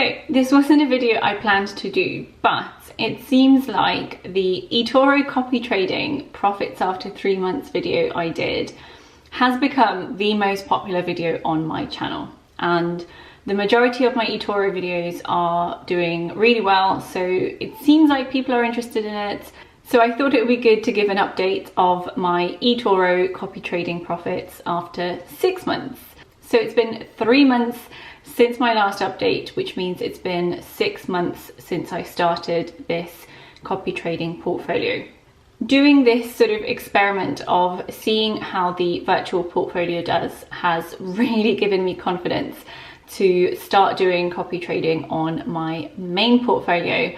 So this wasn't a video I planned to do, but it seems like the Etoro copy trading profits after 3 months video I did has become the most popular video on my channel, and the majority of my Etoro videos are doing really well, so it seems like people are interested in it. So I thought it would be good to give an update of my Etoro copy trading profits after 6 months. So it's been 3 months since my last update, which means it's been 6 months since I started this copy trading portfolio. Doing this sort of experiment of seeing how the virtual portfolio does has really given me confidence to start doing copy trading on my main portfolio.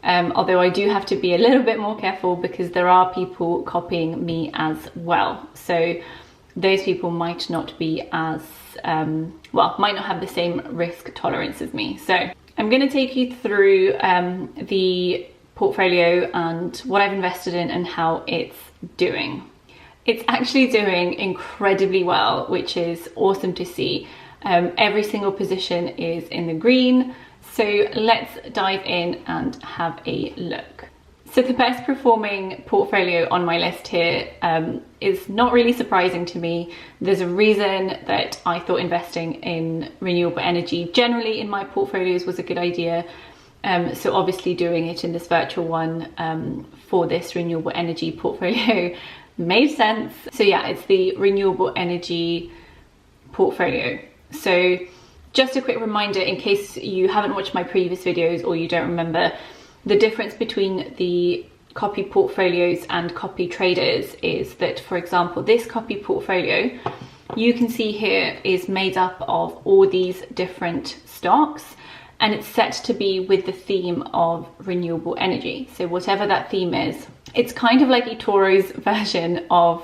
Although I do have to be a little bit more careful because there are people copying me as well. So those people might not be as, might not have the same risk tolerance as me. So I'm going to take you through the portfolio and what I've invested in and how it's doing. It's actually doing incredibly well, which is awesome to see. Every single position is in the green. So let's dive in and have a look. So the best performing portfolio on my list here is not really surprising to me. There's a reason that I thought investing in renewable energy generally in my portfolios was a good idea. So obviously doing it in this virtual one for this renewable energy portfolio made sense. So yeah, it's the renewable energy portfolio. So just a quick reminder in case you haven't watched my previous videos or you don't remember, the difference between the copy portfolios and copy traders is that, for example, this copy portfolio you can see here is made up of all these different stocks, and it's set to be with the theme of renewable energy. So whatever that theme is, it's kind of like eToro's version of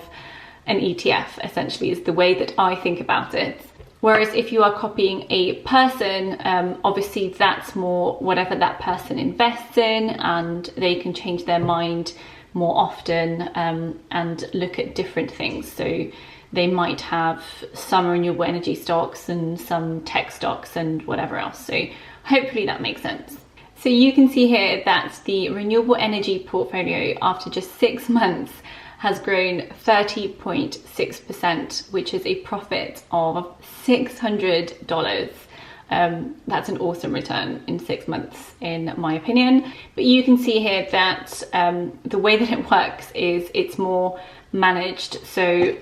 an ETF, essentially, is the way that I think about it. Whereas if you are copying a person, obviously that's more whatever that person invests in, and they can change their mind more often and look at different things. So they might have some renewable energy stocks and some tech stocks and whatever else. So hopefully that makes sense. So you can see here that the renewable energy portfolio after just 6 months has grown 30.6%, which is a profit of $600. That's an awesome return in 6 months, in my opinion. But you can see here that the way that it works is it's more managed. So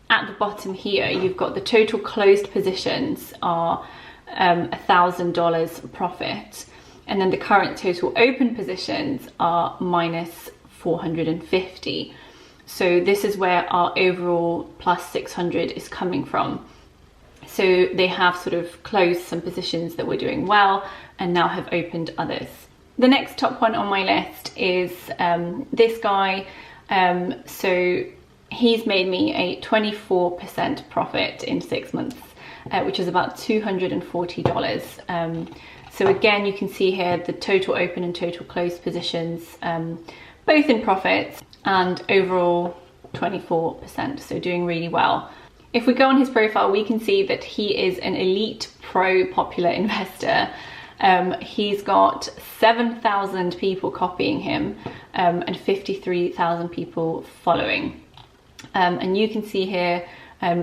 at the bottom here, you've got the total closed positions are $1,000 profit. And then the current total open positions are minus 450. So this is where our overall plus 600 is coming from. So they have sort of closed some positions that were doing well and now have opened others. The next top one on my list is this guy. So he's made me a 24% profit in 6 months, which is about $240. So again, you can see here the total open and total closed positions, both in profits, and overall 24%, so doing really well. If we go on his profile, we can see that he is an elite pro popular investor. He's got 7,000 people copying him and 53,000 people following. And you can see here,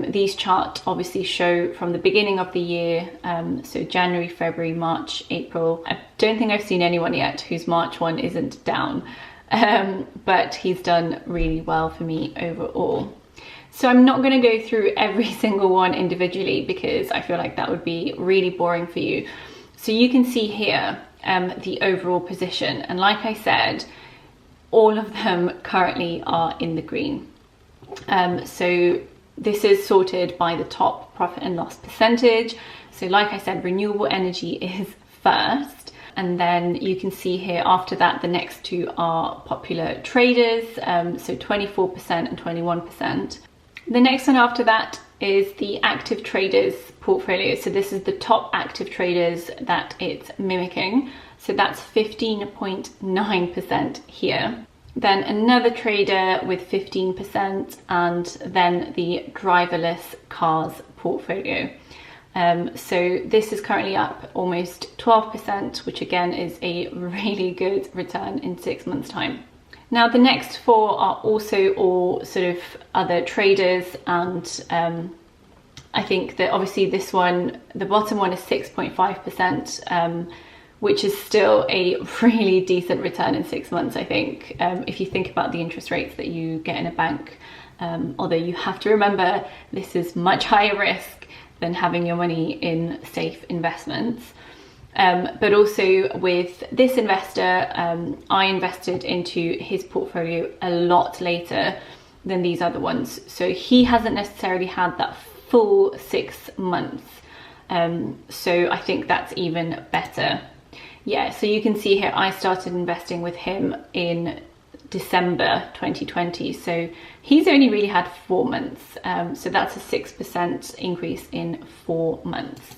these charts obviously show from the beginning of the year, so January, February, March, April. I don't think I've seen anyone yet whose March one isn't down. But he's done really well for me overall. So I'm not going to go through every single one individually because I feel like that would be really boring for you. So you can see here the overall position, and like I said, all of them currently are in the green. So this is sorted by the top profit and loss percentage. So like I said, renewable energy is first. And then you can see here after that, the next two are popular traders, so 24% and 21%. The next one after that is the active traders portfolio. So this is the top active traders that it's mimicking. So that's 15.9% here. Then another trader with 15%, and then the driverless cars portfolio. So this is currently up almost 12%, which again is a really good return in 6 months' time. Now the next 4 are also all sort of other traders, and I think that obviously this one, the bottom one is 6.5%, which is still a really decent return in 6 months, I think, if you think about the interest rates that you get in a bank. Although you have to remember this is much higher risk than having your money in safe investments. But also with this investor, I invested into his portfolio a lot later than these other ones. So he hasn't necessarily had that full 6 months. So I think that's even better. Yeah, so you can see here, I started investing with him in December 2020. So he's only really had 4 months. So that's a 6% increase in 4 months.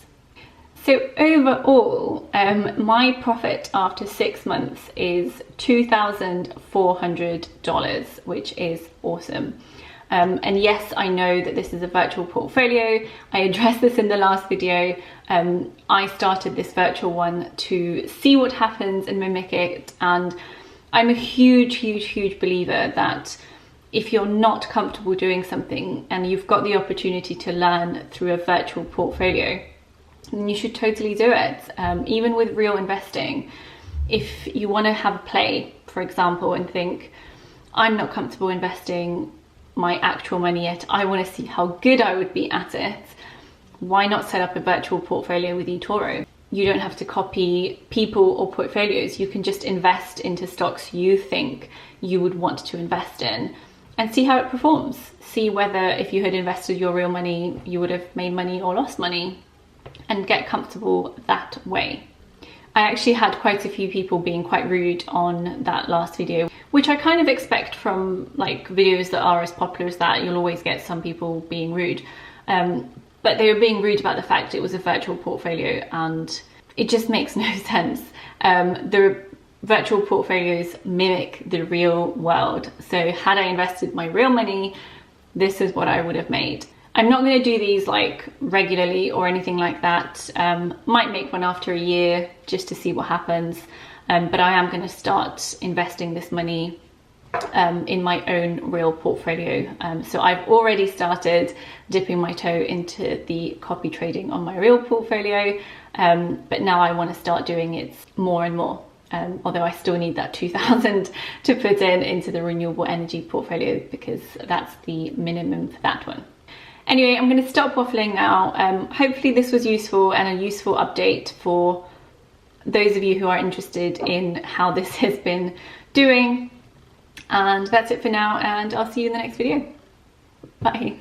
So overall, my profit after 6 months is $2,400, which is awesome. And yes, I know that this is a virtual portfolio. I addressed this in the last video. I started this virtual one to see what happens and mimic it. And I'm a huge believer that if you're not comfortable doing something and you've got the opportunity to learn through a virtual portfolio, then you should totally do it. Even with real investing, if you want to have a play, for example, and think, I'm not comfortable investing my actual money yet, I want to see how good I would be at it, why not set up a virtual portfolio with Etoro? You don't have to copy people or portfolios. You can just invest into stocks you think you would want to invest in and see how it performs. See whether if you had invested your real money, you would have made money or lost money, and get comfortable that way. I actually had quite a few people being quite rude on that last video, which I kind of expect from like videos that are as popular as that. You'll always get some people being rude. But they were being rude about the fact it was a virtual portfolio, and it just makes no sense. The virtual portfolios mimic the real world. So had I invested my real money, this is what I would have made. I'm not going to do these like regularly or anything like that. Might make one after a year just to see what happens. But I am going to start investing this money in my own real portfolio. So I've already started dipping my toe into the copy trading on my real portfolio, but now I want to start doing it more and more. Although I still need that 2,000 to put into the renewable energy portfolio, because that's the minimum for that one. Anyway, I'm going to stop waffling now. Hopefully this was useful and a useful update for those of you who are interested in how this has been doing. And that's it for now, and I'll see you in the next video. Bye.